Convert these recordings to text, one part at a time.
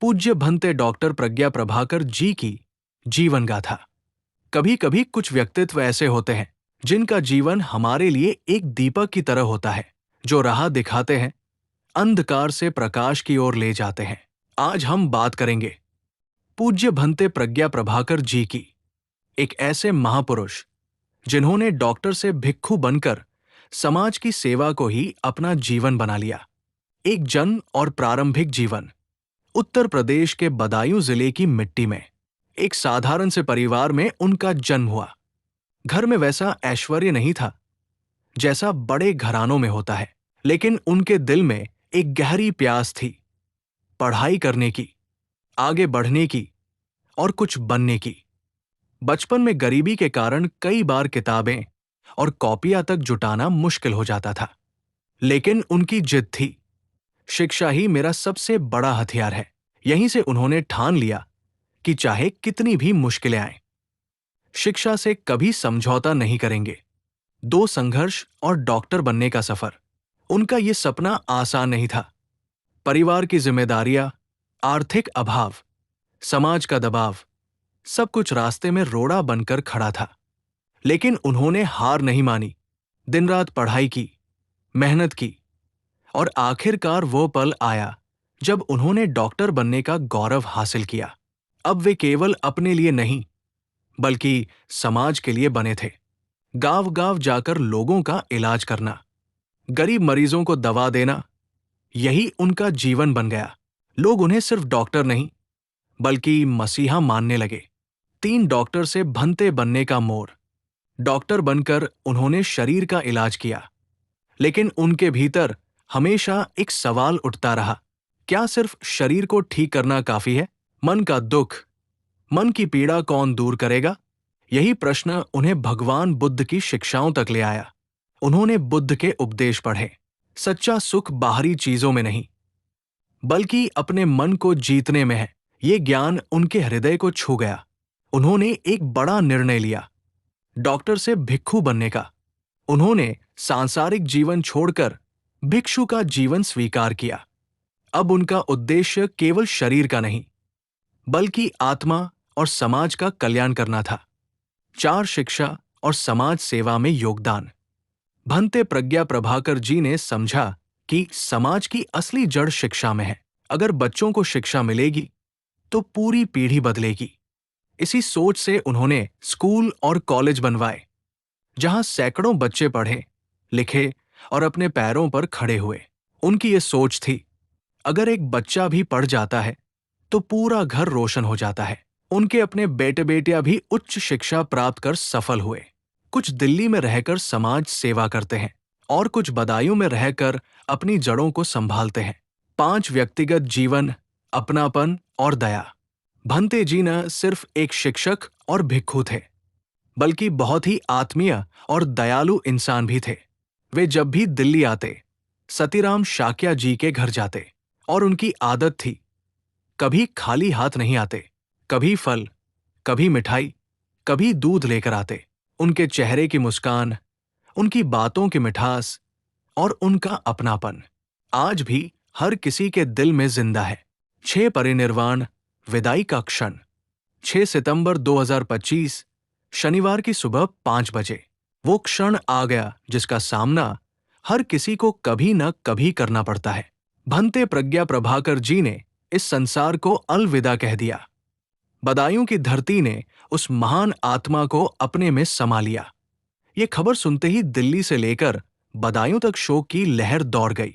पूज्य भंते डॉक्टर प्रज्ञा प्रभाकर जी की जीवन गाथा। कभी कभी कुछ व्यक्तित्व ऐसे होते हैं जिनका जीवन हमारे लिए एक दीपक की तरह होता है, जो राह दिखाते हैं, अंधकार से प्रकाश की ओर ले जाते हैं। आज हम बात करेंगे पूज्य भंते प्रज्ञा प्रभाकर जी की, एक ऐसे महापुरुष जिन्होंने डॉक्टर से भिक्षु बनकर समाज की सेवा को ही अपना जीवन बना लिया। एक जन्म और प्रारंभिक जीवन। उत्तर प्रदेश के बदायूं जिले की मिट्टी में एक साधारण से परिवार में उनका जन्म हुआ। घर में वैसा ऐश्वर्य नहीं था जैसा बड़े घरानों में होता है, लेकिन उनके दिल में एक गहरी प्यास थी, पढ़ाई करने की, आगे बढ़ने की और कुछ बनने की। बचपन में गरीबी के कारण कई बार किताबें और कॉपियां तक जुटाना मुश्किल हो जाता था, लेकिन उनकी जिद थी, शिक्षा ही मेरा सबसे बड़ा हथियार है। यहीं से उन्होंने ठान लिया कि चाहे कितनी भी मुश्किलें आएं, शिक्षा से कभी समझौता नहीं करेंगे। दो संघर्ष और डॉक्टर बनने का सफर। उनका ये सपना आसान नहीं था। परिवार की जिम्मेदारियां, आर्थिक अभाव, समाज का दबाव, सब कुछ रास्ते में रोड़ा बनकर खड़ा था। लेकिन उन्होंने हार नहीं मानी, दिन रात पढ़ाई की, मेहनत की और आखिरकार वो पल आया जब उन्होंने डॉक्टर बनने का गौरव हासिल किया। अब वे केवल अपने लिए नहीं, बल्कि समाज के लिए बने थे। गांव-गांव जाकर लोगों का इलाज करना, गरीब मरीजों को दवा देना, यही उनका जीवन बन गया। लोग उन्हें सिर्फ डॉक्टर नहीं, बल्कि मसीहा मानने लगे। 3 डॉक्टर से भंते बनने का मोर। डॉक्टर बनकर उन्होंने शरीर का इलाज किया, लेकिन उनके भीतर हमेशा एक सवाल उठता रहा, क्या सिर्फ शरीर को ठीक करना काफी है? मन का दुख, मन की पीड़ा कौन दूर करेगा? यही प्रश्न उन्हें भगवान बुद्ध की शिक्षाओं तक ले आया। उन्होंने बुद्ध के उपदेश पढ़े। सच्चा सुख बाहरी चीजों में नहीं, बल्कि अपने मन को जीतने में है। ये ज्ञान उनके हृदय को छू गया। उन्होंने एक बड़ा निर्णय लिया, डॉक्टर से भिक्षु बनने का। उन्होंने सांसारिक जीवन छोड़कर भिक्षु का जीवन स्वीकार किया। अब उनका उद्देश्य केवल शरीर का नहीं, बल्कि आत्मा और समाज का कल्याण करना था। 4 शिक्षा और समाज सेवा में योगदान। भंते प्रज्ञा प्रभाकर जी ने समझा कि समाज की असली जड़ शिक्षा में है। अगर बच्चों को शिक्षा मिलेगी तो पूरी पीढ़ी बदलेगी। इसी सोच से उन्होंने स्कूल और कॉलेज बनवाए, जहां सैकड़ों बच्चे पढ़े, लिखे और अपने पैरों पर खड़े हुए। उनकी ये सोच थी, अगर एक बच्चा भी पढ़ जाता है तो पूरा घर रोशन हो जाता है। उनके अपने बेटे बेटियां भी उच्च शिक्षा प्राप्त कर सफल हुए। कुछ दिल्ली में रहकर समाज सेवा करते हैं और कुछ बदायूं में रहकर अपनी जड़ों को संभालते हैं। 5 व्यक्तिगत जीवन, अपनापन और दया। भंते जी न सिर्फ एक शिक्षक और भिक्षु थे, बल्कि बहुत ही आत्मीय और दयालु इंसान भी थे। वे जब भी दिल्ली आते, सतीराम शाक्या जी के घर जाते और उनकी आदत थी, कभी खाली हाथ नहीं आते। कभी फल, कभी मिठाई, कभी दूध लेकर आते। उनके चेहरे की मुस्कान, उनकी बातों की मिठास और उनका अपनापन आज भी हर किसी के दिल में जिंदा है। 6 परिनिर्वाण, विदाई का क्षण। 6 सितंबर 2025 शनिवार की सुबह 5 बजे। वो क्षण आ गया जिसका सामना हर किसी को कभी न कभी करना पड़ता है। भंते प्रज्ञा प्रभाकर जी ने इस संसार को अलविदा कह दिया। बदायूं की धरती ने उस महान आत्मा को अपने में समा लिया। ये खबर सुनते ही दिल्ली से लेकर बदायूं तक शोक की लहर दौड़ गई।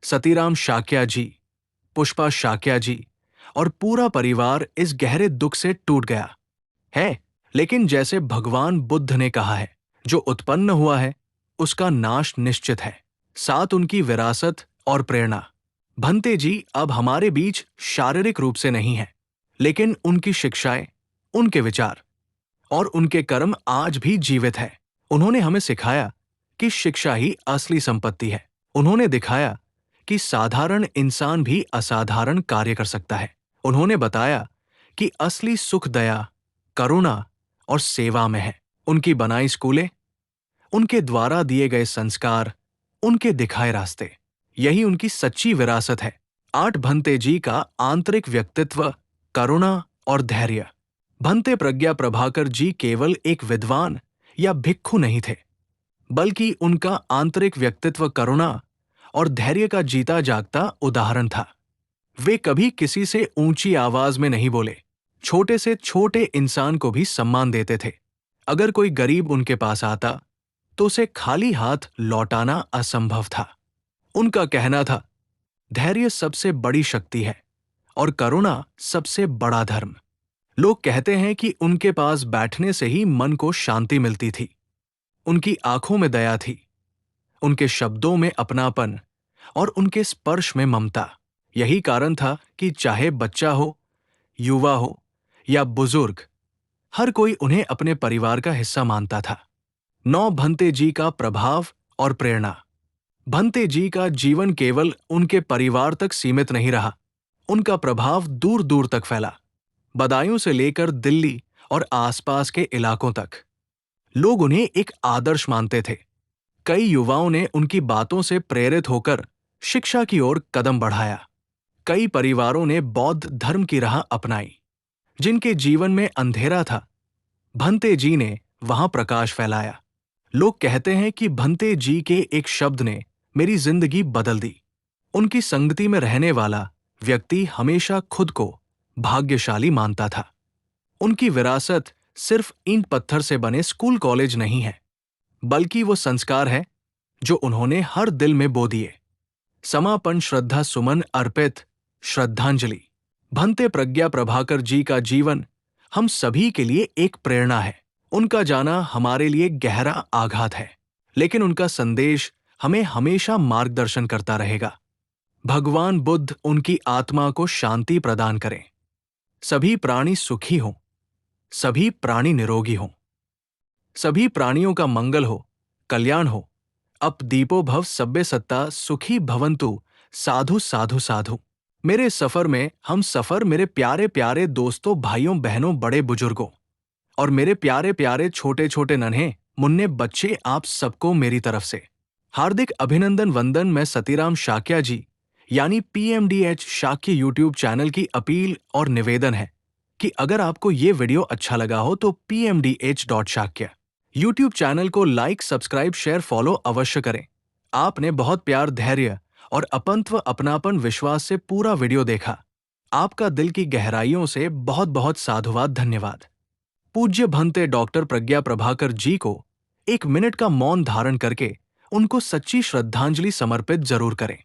सतीराम शाक्या जी, पुष्पा शाक्या जी और पूरा परिवार इस गहरे दुख से टूट गया है। लेकिन जैसे भगवान बुद्ध ने कहा है, जो उत्पन्न हुआ है उसका नाश निश्चित है। साथ उनकी विरासत और प्रेरणा। भंते जी अब हमारे बीच शारीरिक रूप से नहीं है, लेकिन उनकी शिक्षाएं, उनके विचार और उनके कर्म आज भी जीवित है। उन्होंने हमें सिखाया कि शिक्षा ही असली संपत्ति है। उन्होंने दिखाया कि साधारण इंसान भी असाधारण कार्य कर सकता है। उन्होंने बताया कि असली सुख दया, करुणा और सेवा में है। उनकी बनाई स्कूलें, उनके द्वारा दिए गए संस्कार, उनके दिखाए रास्ते, यही उनकी सच्ची विरासत है। 8 भंते जी का आंतरिक व्यक्तित्व, करुणा और धैर्य। भंते प्रज्ञा प्रभाकर जी केवल एक विद्वान या भिक्षु नहीं थे, बल्कि उनका आंतरिक व्यक्तित्व करुणा और धैर्य का जीता जागता उदाहरण था। वे कभी किसी से ऊंची आवाज में नहीं बोले, छोटे से छोटे इंसान को भी सम्मान देते थे। अगर कोई गरीब उनके पास आता तो उसे खाली हाथ लौटाना असंभव था। उनका कहना था, धैर्य सबसे बड़ी शक्ति है और करुणा सबसे बड़ा धर्म। लोग कहते हैं कि उनके पास बैठने से ही मन को शांति मिलती थी। उनकी आंखों में दया थी, उनके शब्दों में अपनापन और उनके स्पर्श में ममता। यही कारण था कि चाहे बच्चा हो, युवा हो या बुजुर्ग, हर कोई उन्हें अपने परिवार का हिस्सा मानता था। 9 भंते जी का प्रभाव और प्रेरणा। भंते जी का जीवन केवल उनके परिवार तक सीमित नहीं रहा, उनका प्रभाव दूर दूर तक फैला, बदायूं से लेकर दिल्ली और आसपास के इलाकों तक। लोग उन्हें एक आदर्श मानते थे। कई युवाओं ने उनकी बातों से प्रेरित होकर शिक्षा की ओर कदम बढ़ाया। कई परिवारों ने बौद्ध धर्म की राह अपनाई। जिनके जीवन में अंधेरा था, भंते जी ने वहां प्रकाश फैलाया। लोग कहते हैं कि भंते जी के एक शब्द ने मेरी जिंदगी बदल दी। उनकी संगति में रहने वाला व्यक्ति हमेशा खुद को भाग्यशाली मानता था। उनकी विरासत सिर्फ ईंट पत्थर से बने स्कूल कॉलेज नहीं है, बल्कि वो संस्कार है जो उन्होंने हर दिल में बो दिए। समापन श्रद्धा सुमन अर्पित श्रद्धांजलि। भंते प्रज्ञा प्रभाकर जी का जीवन हम सभी के लिए एक प्रेरणा है। उनका जाना हमारे लिए गहरा आघात है, लेकिन उनका संदेश हमें हमेशा मार्गदर्शन करता रहेगा। भगवान बुद्ध उनकी आत्मा को शांति प्रदान करें। सभी प्राणी सुखी हों, सभी प्राणी निरोगी हों, सभी प्राणियों का मंगल हो, कल्याण हो। अप दीपो भव सब्बे सत्ता सुखी भवन्तु साधु साधु साधु। मेरे सफर में हम सफर मेरे प्यारे प्यारे दोस्तों, भाइयों, बहनों, बड़े बुजुर्गों और मेरे प्यारे प्यारे छोटे छोटे नन्हे मुन्ने बच्चे, आप सबको मेरी तरफ से हार्दिक अभिनंदन वंदन। मैं सतीराम शाक्या जी यानी PMDH शाक्य यूट्यूब चैनल की अपील और निवेदन है कि अगर आपको ये वीडियो अच्छा लगा हो तो PMDH.शाक्य यूट्यूब चैनल को लाइक, सब्सक्राइब, शेयर, फॉलो अवश्य करें। आपने बहुत प्यार, धैर्य और अपंत्व अपनापन विश्वास से पूरा वीडियो देखा। आपका दिल की गहराइयों से बहुत बहुत साधुवाद, धन्यवाद। पूज्य भंते डॉक्टर प्रज्ञा प्रभाकर जी को 1 मिनट का मौन धारण करके उनको सच्ची श्रद्धांजलि समर्पित जरूर करें।